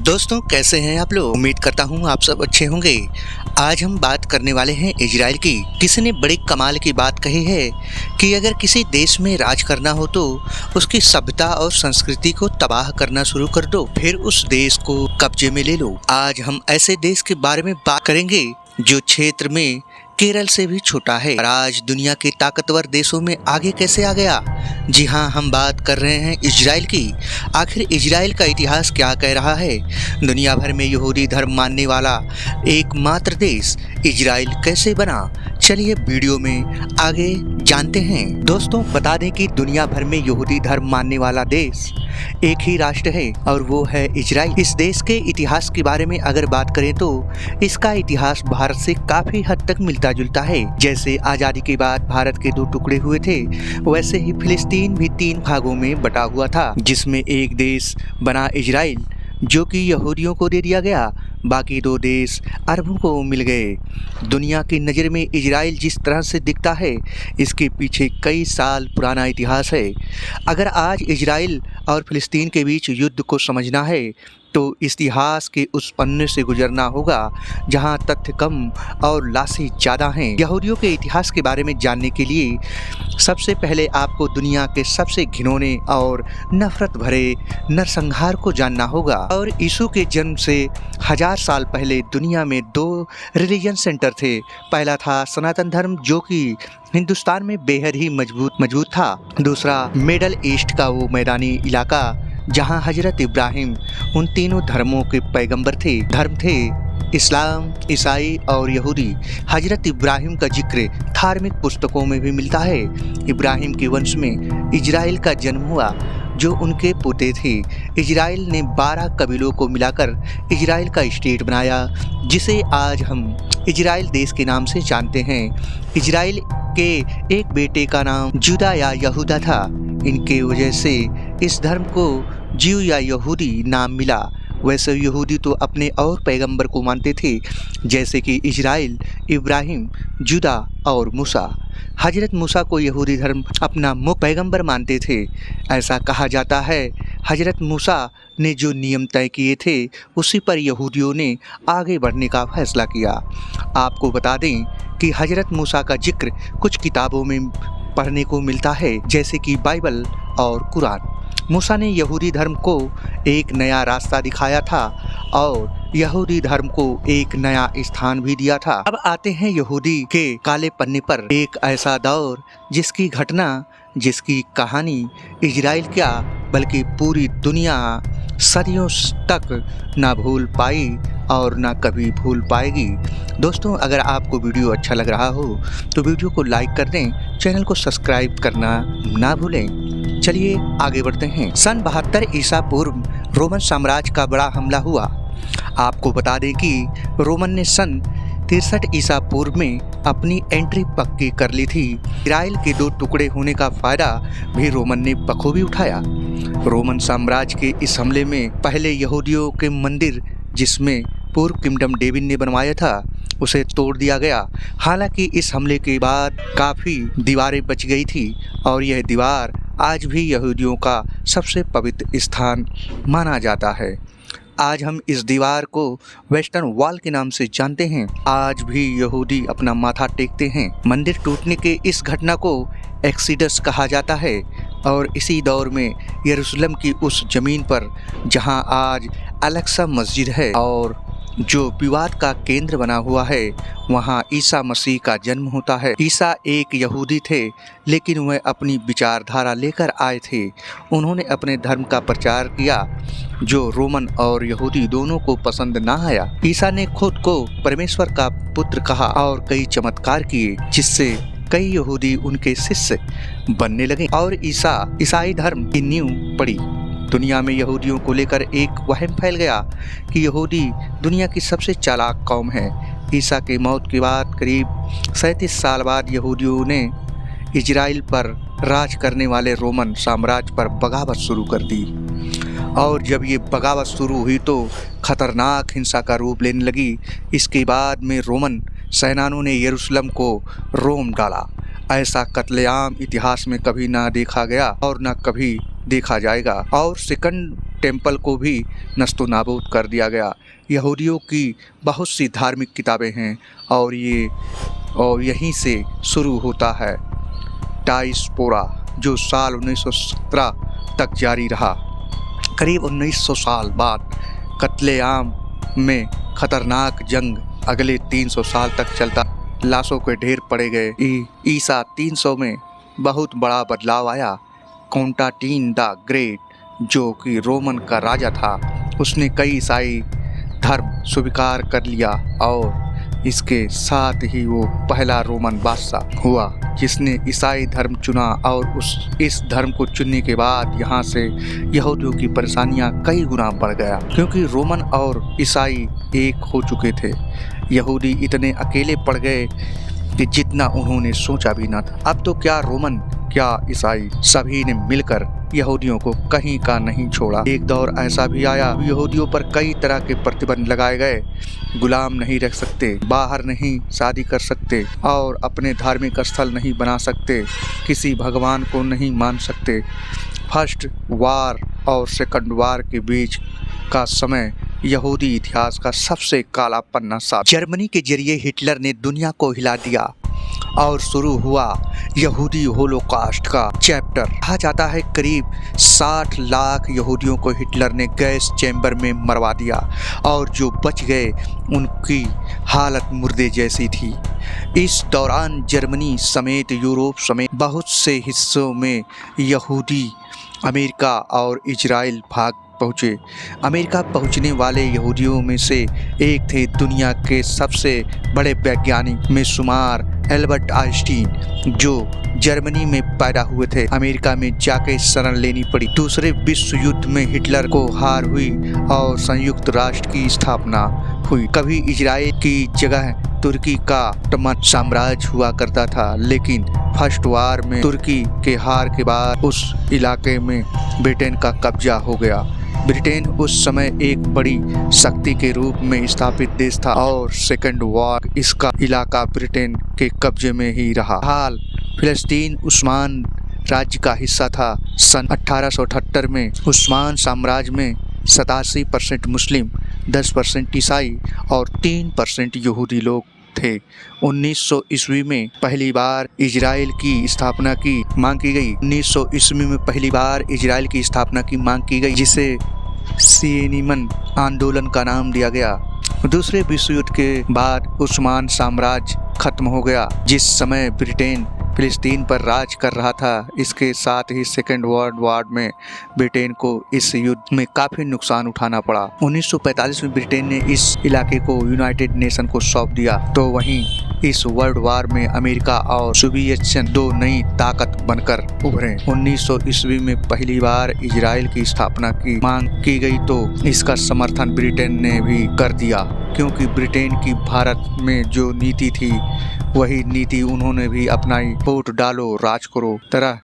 दोस्तों कैसे हैं आप लोग। उम्मीद करता हूं आप सब अच्छे होंगे। आज हम बात करने वाले हैं इजराइल की। किसी ने बड़ी कमाल की बात कही है कि अगर किसी देश में राज करना हो तो उसकी सभ्यता और संस्कृति को तबाह करना शुरू कर दो, फिर उस देश को कब्जे में ले लो। आज हम ऐसे देश के बारे में बात करेंगे जो क्षेत्र में केरल से भी छोटा है और आज दुनिया के ताकतवर देशों में आगे कैसे आ गया। जी हाँ, हम बात कर रहे हैं इजराइल की। आखिर इजराइल का इतिहास क्या कह रहा है। दुनिया भर में यहूदी धर्म मानने वाला एकमात्र देश इजराइल कैसे बना, चलिए वीडियो में आगे जानते हैं। दोस्तों बता दें कि दुनिया भर में यहूदी धर्म मानने वाला देश एक ही राष्ट्र है और वो है इजराइल। इस देश के इतिहास के बारे में अगर बात करें तो इसका इतिहास भारत से काफी हद तक मिलता जुलता है। जैसे आजादी के बाद भारत के दो टुकड़े हुए थे, वैसे ही फिलिस्तीन भी 3 भागों में बटा हुआ था, जिसमें एक देश बना इजराइल जो कि यहूदियों को दे दिया गया, बाकी 2 देश अरबों को मिल गए। दुनिया की नज़र में इजराइल जिस तरह से दिखता है, इसके पीछे कई साल पुराना इतिहास है। अगर आज इजराइल और फिलिस्तीन के बीच युद्ध को समझना है तो इतिहास के उस पन्ने से गुजरना होगा जहां तथ्य कम और लाशें ज़्यादा हैं। यहूदियों के इतिहास के बारे में जानने के लिए सबसे पहले आपको दुनिया के सबसे घिनौने और नफरत भरे नरसंहार को जानना होगा। और यीशु के जन्म से 1000 साल पहले दुनिया में 2 रिलीजन सेंटर थे। पहला था सनातन धर्म जो कि हिंदुस्तान में बेहद ही मजबूत था। दूसरा मिडल ईस्ट का वो मैदानी इलाका जहां हजरत इब्राहिम उन तीनों धर्मों के पैगंबर थे। धर्म थे इस्लाम, ईसाई और यहूदी। हजरत इब्राहिम का जिक्र धार्मिक पुस्तकों में भी मिलता है। इब्राहिम के वंश में इजराइल का जन्म हुआ जो उनके पोते थे। इजराइल ने 12 कबीलों को मिलाकर इजराइल का स्टेट बनाया, जिसे आज हम इजराइल देश के नाम से जानते हैं। इजराइल के एक बेटे का नाम जुदा या यहूदा था। इनके वजह से इस धर्म को जीव या यहूदी नाम मिला। वैसे यहूदी तो अपने और पैगंबर को मानते थे, जैसे कि इजराइल, इब्राहिम, जुदा और मूसा। हजरत मूसा को यहूदी धर्म अपना मुख्य पैगंबर मानते थे। ऐसा कहा जाता है हजरत मूसा ने जो नियम तय किए थे उसी पर यहूदियों ने आगे बढ़ने का फैसला किया। आपको बता दें कि हजरत मूसा का जिक्र कुछ किताबों में पढ़ने को मिलता है, जैसे कि बाइबल और कुरान। मूसा ने यहूदी धर्म को एक नया रास्ता दिखाया था और यहूदी धर्म को एक नया स्थान भी दिया था। अब आते हैं यहूदी के काले पन्ने पर। एक ऐसा दौर जिसकी घटना, जिसकी कहानी इजराइल क्या बल्कि पूरी दुनिया सदियों तक ना भूल पाई और ना कभी भूल पाएगी। दोस्तों अगर आपको वीडियो अच्छा लग रहा हो तो वीडियो को लाइक कर दें, चैनल को सब्सक्राइब करना ना भूलें। चलिए आगे बढ़ते हैं। सन 72 ईसा पूर्व रोमन साम्राज्य का बड़ा हमला हुआ। आपको बता दें कि रोमन ने सन 63 ईसा पूर्व में अपनी एंट्री पक्की कर ली थी। इजराइल के 2 टुकड़े होने का फायदा भी रोमन ने बखूबी उठाया। रोमन साम्राज्य के इस हमले में पहले यहूदियों के मंदिर, जिसमें पूर्व किंगडम डेविड ने बनवाया था, उसे तोड़ दिया गया। हालांकि इस हमले के बाद काफ़ी दीवारें बच गई थी और यह दीवार आज भी यहूदियों का सबसे पवित्र स्थान माना जाता है। आज हम इस दीवार को वेस्टर्न वॉल के नाम से जानते हैं। आज भी यहूदी अपना माथा टेकते हैं। मंदिर टूटने के इस घटना को एक्सीडस कहा जाता है और इसी दौर में यरूशलेम की उस ज़मीन पर जहां आज अल-अक्सा मस्जिद है और जो विवाद का केंद्र बना हुआ है, वहाँ ईसा मसीह का जन्म होता है। ईसा एक यहूदी थे, लेकिन वह अपनी विचारधारा लेकर आए थे। उन्होंने अपने धर्म का प्रचार किया जो रोमन और यहूदी दोनों को पसंद ना आया। ईसा ने खुद को परमेश्वर का पुत्र कहा और कई चमत्कार किए, जिससे कई यहूदी उनके शिष्य बनने लगे और ईसाई धर्म की नींव पड़ी। दुनिया में यहूदियों को लेकर एक वहम फैल गया कि यहूदी दुनिया की सबसे चालाक कौम है। ईसा के मौत के बाद करीब 37 साल बाद यहूदियों ने इजराइल पर राज करने वाले रोमन साम्राज्य पर बगावत शुरू कर दी और जब ये बगावत शुरू हुई तो खतरनाक हिंसा का रूप लेने लगी। इसके बाद में रोमन सेनाओं ने यरूशलेम को रोम डाला। ऐसा कत्लेआम इतिहास में कभी ना देखा गया और ना कभी देखा जाएगा। और सेकंड टेम्पल को भी नस्तो नाबूद कर दिया गया। यहूदियों की बहुत सी धार्मिक किताबें हैं और यहीं से शुरू होता है डायस्पोरा, जो साल 1917 तक जारी रहा। करीब 1900 साल बाद कत्लेआम में खतरनाक जंग अगले 300 साल तक चलता, लाशों के ढेर पड़े गए। ईसा 300 में बहुत बड़ा बदलाव आया। कॉन्स्टेंटाइन द ग्रेट, जो कि रोमन का राजा था, उसने कई ईसाई धर्म स्वीकार कर लिया और इसके साथ ही वो पहला रोमन बादशाह हुआ जिसने ईसाई धर्म चुना। और इस धर्म को चुनने के बाद यहाँ से यहूदियों की परेशानियाँ कई गुना बढ़ गया, क्योंकि रोमन और ईसाई एक हो चुके थे। यहूदी इतने अकेले पड़ गए कि जितना उन्होंने सोचा भी न था। अब तो क्या रोमन क्या ईसाई, सभी ने मिलकर यहूदियों को कहीं का नहीं छोड़ा। एक दौर ऐसा भी आया, यहूदियों पर कई तरह के प्रतिबंध लगाए गए। गुलाम नहीं रख सकते, बाहर नहीं शादी कर सकते और अपने धार्मिक स्थल नहीं बना सकते, किसी भगवान को नहीं मान सकते। फर्स्ट वार और सेकंड वार के बीच का समय यहूदी इतिहास का सबसे काला पन्ना साबित। जर्मनी के जरिए हिटलर ने दुनिया को हिला दिया और शुरू हुआ यहूदी होलोकॉस्ट का चैप्टर। कहा जाता है करीब 60 लाख यहूदियों को हिटलर ने गैस चैम्बर में मरवा दिया और जो बच गए उनकी हालत मुर्दे जैसी थी। इस दौरान जर्मनी समेत यूरोप समेत बहुत से हिस्सों में यहूदी अमेरिका और इजराइल भाग पहुँचे। अमेरिका पहुँचने वाले यहूदियों में से एक थे दुनिया के सबसे बड़े वैज्ञानिक में शुमार एल्बर्ट आइंस्टीन, जो जर्मनी में पैदा हुए थे। अमेरिका में जाके शरण लेनी पड़ी। दूसरे विश्व युद्ध में हिटलर को हार हुई और संयुक्त राष्ट्र की स्थापना हुई। कभी इजराइल की जगह तुर्की का ऑटोमन साम्राज्य हुआ करता था, लेकिन फर्स्ट वार में तुर्की के हार के बाद उस इलाके में ब्रिटेन का कब्जा हो गया। ब्रिटेन उस समय एक बड़ी शक्ति के रूप में स्थापित देश था और सेकंड वार इसका इलाका ब्रिटेन के कब्जे में ही रहा। हाल फिलिस्तीन उस्मान राज्य का हिस्सा था। सन 1878 में उस्मान साम्राज्य में 87% मुस्लिम, 10% ईसाई और 3% यहूदी लोग थे। 1900 ईस्वी में पहली बार इजराइल की स्थापना की मांग की गई। 1900 ईस्वी में पहली बार इजराइल की स्थापना की मांग की गई, जिसे सियनिमन आंदोलन का नाम दिया गया। दूसरे विश्व युद्ध के बाद उस्मान साम्राज्य खत्म हो गया, जिस समय ब्रिटेन फिलिस्तीन पर राज कर रहा था। इसके साथ ही सेकेंड वर्ल्ड वॉर में ब्रिटेन को इस युद्ध में काफ़ी नुकसान उठाना पड़ा। 1945 में ब्रिटेन ने इस इलाके को यूनाइटेड नेशन को सौंप दिया। तो वहीं इस वर्ल्ड वॉर में अमेरिका और सोवियत संघ दो नई ताकत बनकर उभरे। 1900 ईस्वी में पहली बार इजराइल की स्थापना की मांग की गई, तो इसका समर्थन ब्रिटेन ने भी कर दिया, क्योंकि ब्रिटेन की भारत में जो नीति थी वही नीति उन्होंने भी अपनाई। वोट डालो राज करो तरह